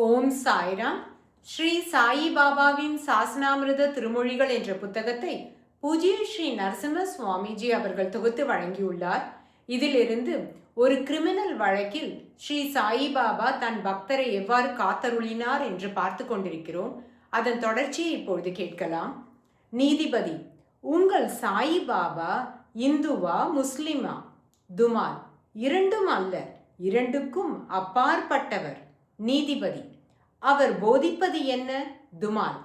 ஓம் சாய்ராம். ஸ்ரீ சாயி பாபாவின் சாசனாமிருத திருமொழிகள் என்ற புத்தகத்தை பூஜ்ய ஸ்ரீ நரசிம்ம சுவாமிஜி அவர்கள் தொகுத்து வழங்கியுள்ளார். இதிலிருந்து ஒரு கிரிமினல் வழக்கில் ஸ்ரீ சாயி பாபா தன் பக்தரை எவ்வாறு காத்தருளினார் என்று பார்த்து கொண்டிருக்கிறோம். அதன் தொடர்ச்சியை இப்பொழுது கேட்கலாம். நீதிபதி: உங்கள் சாயி பாபா இந்துவா முஸ்லிமா? துமால்: இரண்டும் அல்ல, இரண்டுக்கும் அப்பாற்பட்டவர். நீதிபதி: அவர் போதிப்பது என்ன? துமால்: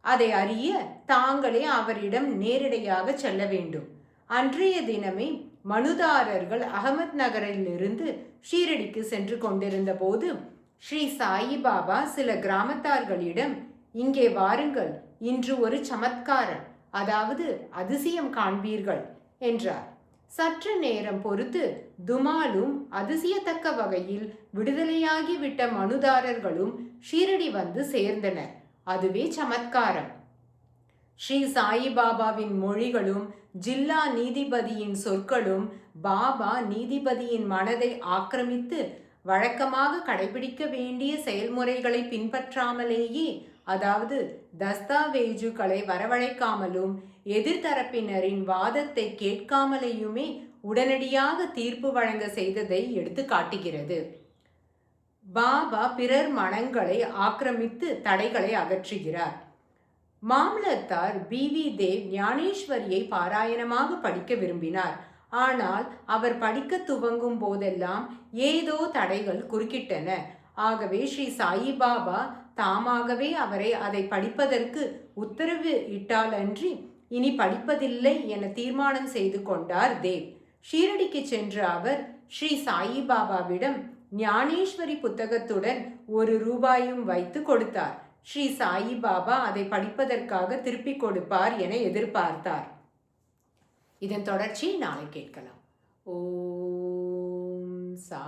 அதை அறிய தாங்களே அவரிடம் நேரடியாக செல்ல வேண்டும். அன்றைய தினமே மனுதாரர்கள் அகமத் நகரிலிருந்து ஷீரடிக்கு சென்று கொண்டிருந்த போது ஸ்ரீ சாயி பாபா சில கிராமத்தார்களிடம், இங்கே வாருங்கள், இன்று ஒரு சமத்காரம், அதாவது அதிசயம் காண்பீர்கள் என்றார். சற்று நேரம் பொறுத்து துமாலும் அதிசயத்தக்க வகையில் விடுதலையாகிவிட்ட மனுதாரர்களும் ஷீரடி வந்து சேர்ந்தனர். அதுவே சமத்காரம். ஸ்ரீ சாயி பாபாவின் மொழிகளும் ஜில்லா நீதிபதியின் சொற்களும் பாபா நீதிபதியின் மனதை ஆக்கிரமித்து வழக்கமாக கடைபிடிக்க வேண்டிய செயல்முறைகளை பின்பற்றாமலேயே, அதாவது தஸ்தாவேஜுகளை வரவழைக்காமலும் எதிர்தரப்பினரின் வாதத்தை கேட்காமலேயுமே உடனடியாக தீர்ப்பு வழங்க செய்ததை எடுத்து காட்டுகிறது. பாபா பிறர் மனங்களை ஆக்கிரமித்து தடைகளை அகற்றுகிறார். மாமலத்தார் பி.வி. தேவ் ஞானேஸ்வரியை பாராயணமாக படிக்க விரும்பினார். ஆனால் அவர் படிக்க துவங்கும் போதெல்லாம் ஏதோ தடைகள் குறுக்கிட்டன. ஆகவே ஸ்ரீ சாயி பாபா தாமாகவே அவரை அதை படிப்பதற்கு உத்தரவு இட்டாலன்றி இனி படிப்பதில்லை என தீர்மானம் செய்து கொண்டார் தேவ். ஷீரடிக்கு சென்ற அவர் ஸ்ரீ சாயி பாபாவிடம் ஞானேஸ்வரி புத்தகத்துடன் ₹1 வைத்து கொடுத்தார். ஸ்ரீ சாயி பாபா அதை படிப்பதற்காக திருப்பிக் கொடுப்பார் என எதிர்பார்த்தார். இதன் தொடர்ச்சி நாளை கேட்கலாம். ஓம் சா